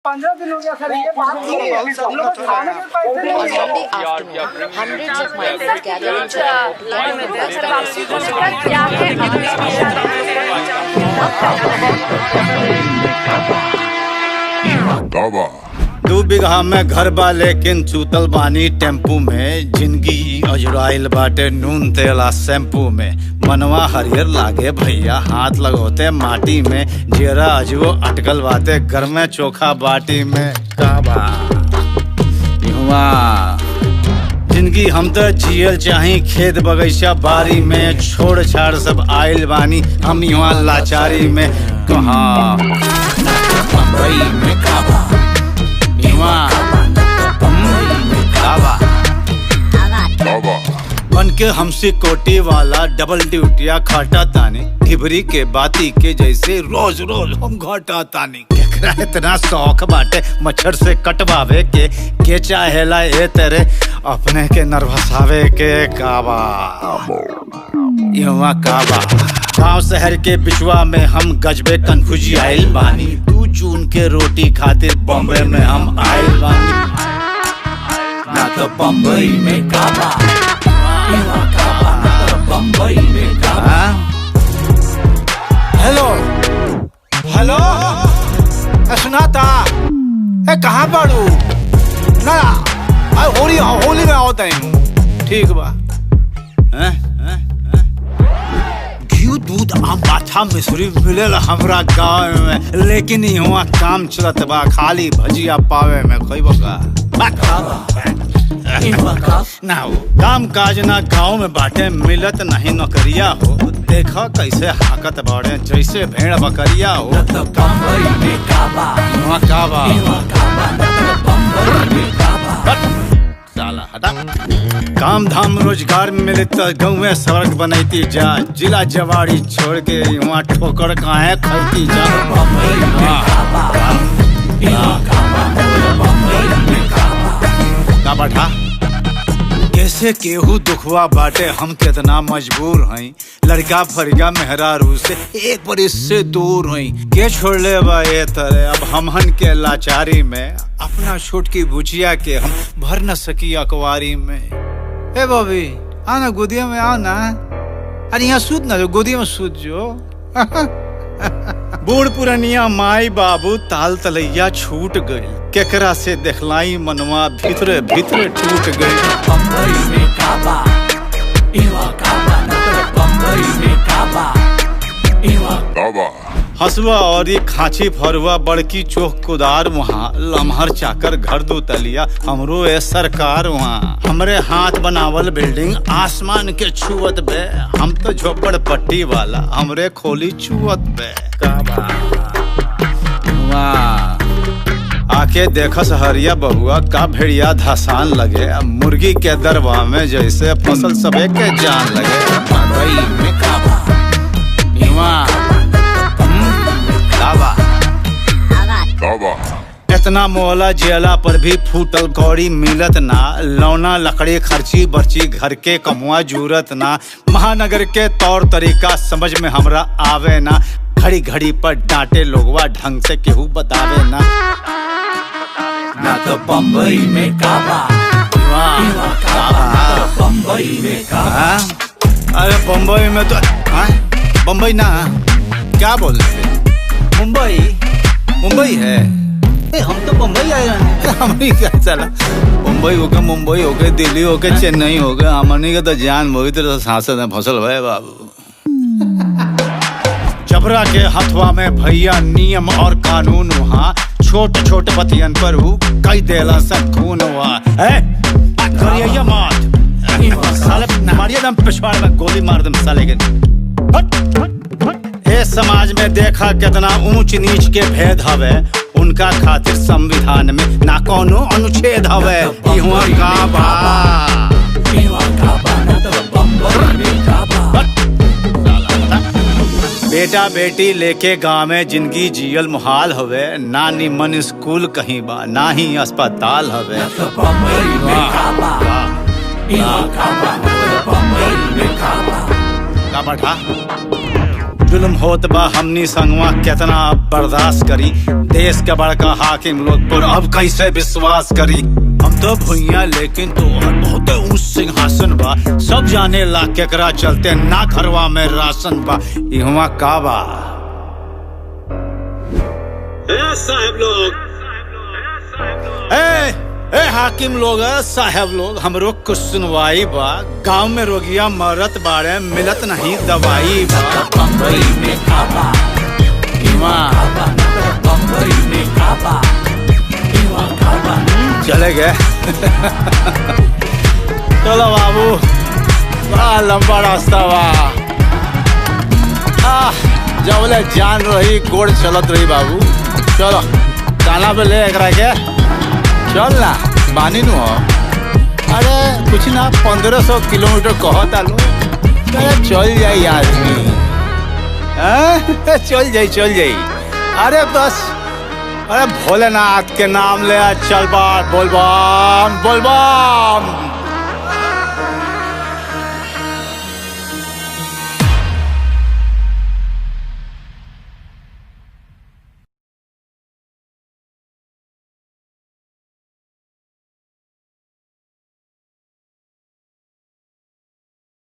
15 दिन हो गया सर, ये बात नहीं है। सब लोग खाने के पैसे नहीं On Monday afternoon, hundreds of migrants gathered in Chennai. 2 बीघा में घर बा लेकिन चूतल बानी टेम्पू में। जिंदगी अजुराइल बाटे नून तेला शैम्पू में। मनवा हरियर लागे भैया हाथ लगोते माटी में। जेरा अजबो अटकल बाटे घर में चोखा बाटी में। काबा जिंदगी हम तो जियल चाही खेत बगीचा बारी में। छोड़ छाड़ सब आइल बानी हम यहाँ लाचारी में। कहाँ बम्बई में काबा बन के हमसे कोटी वाला डबल ड्यूटिया खाटा तानी। ढिबरी के बाती के जैसे रोज रोज हम घाटा तानी। केकरा इतना शौक बाटे मच्छर से कटवावे के चाहेला ए तेरे अपने के नर्वसावे के। काबा युवा काबा गाँव शहर के बिचवा में हम गजबे कन्फ्यूजी आइल बानी। 2 जून के रोटी खातिर बॉम्बे में हम आइल बानी। ना तो बम्बई में काबा, बम्बई में काबा। हेलो हेलो सुनाता है कहाँ पड़ू ना? होली में होता है। ठीक बा। घी दूध आम पाछा मिश्री मिलेला हमरा गाँव में। लेकिन यहाँ काम चलत बा खाली भजिया पावे में। कोई बका ना हो काम काज ना गाँव में बाटे मिलत नहीं नौकरिया हो। देखा कैसे हाकत बाड़े जैसे भेड़ बकरिया हो। साला हटा। काम धाम रोजगार मिले तो गाँव में सड़क बनैती जा। जिला जवाड़ी छोड़ के वहाँ ठोकर काहे खैती जा। का बैठा कैसे केहू दुखवा बाटे हम कितना मजबूर हई। लड़का फरिया मेहरारू से 1 बरिस से दूर हई। के छोड़ ले बा ये तरह अब हमहन के लाचारी में। अपना छोट की बुचिया के हम भर न सकी अकवारी में। ए बॉबी आना गोदिया में आओ ना। अरे यहाँ सूत ना जो गोदिया में सूत जो। बूढ़ पुरनिया माई बाबू ताल तलैया छूट गई। केकरा से देखलाई मनवा भीतरे भीतरे टूट गई। बम्बई में काबा, बम्बई में काबा, हसुआ और ये खांची फरुआ बड़की चोख कुदार वहाँ। लम्हर चाकर घर 2 तलिया हमरो ए सरकार वहाँ। हमरे हाथ बनावल बिल्डिंग आसमान के छुअत बे। हम तो झोपड़ पट्टी वाला हमरे खोली छुअत बे। काबा आके देखस हरिया बहुआ का भेड़िया धसान लगे। मुर्गी के दरवा में जैसे फसल सबे के जान लगे। बम्बई में काबा, इतना मोहला जेला पर भी फूटल कौड़ी मिलत ना। लौना लकड़ी खर्ची बर्ची घर के कमुआ जूरत ना। महानगर के तौर तरीका समझ में हमरा आवे ना। घड़ी घड़ी पर डांटे लोगवा ढंग से केहू बतावे ना। ना तो बम्बई में काबा, बम्बई में काबा। अरे बम्बई में तो बम्बई ना क्या बोल रहे? मुंबई है। हम तो बम्बई आए हैं। हमनी क्या चला बम्बई हो गए, मुंबई हो गए, दिल्ली हो गए, चेन्नई हो गए। हमनी के तो जान मोहित सांसद में फसल भय बाबू। जबरा के हथवा में भैया नियम और कानून वहाँ। छोट छोट बतियन पर वो कई देला सब खून हुआ है। करिया मार साले मारिया दम पिछवाड़ में गोली मार दम साले के। ए समाज में देखा कितना ऊंच नीच के भेद हवे। उनका खातिर संविधान में ना कोनो अनुच्छेद हवे। इहुआ काबा बेटा बेटी लेके गाँव में जिंदगी जियल मुहाल हवे। ना निमन स्कूल कहीं बा ना ही अस्पताल हवे। का बैठा जुल्म होत बा हमनी संगवा केतना बर्दाश्त करी। देश के बड़का हाकिम लोग पर अब कैसे विश्वास करी। हम तो भुइया लेकिन तो बहुत ऊंच सिंहासन बा। सब जाने ला केकरा चलते ना घरवा में राशन बा। इहवा का बा साहब लोग, ए हाकिम लोग, साहब लोग, हमरो कुछ सुनवाई बा। गांव में रोगिया मरत बाड़े, मिलत नहीं दवाई बा। बम्बई में काबा, बम्बई में काबा, चले गए। चलो बाबू, बड़ा लंबा रास्ता बा। जबले जान रही गोड़ चलत रही बाबू। चलो काना पे ले एकरा के चल ना, बानी नु हो। अरे कुछ ना 1500 किलोमीटर कहत आलू। चल जाई आदमी, चल जाई। अरे बस, अरे भोलेनाथ के नाम ले चल बा, बोल बम बोल बम।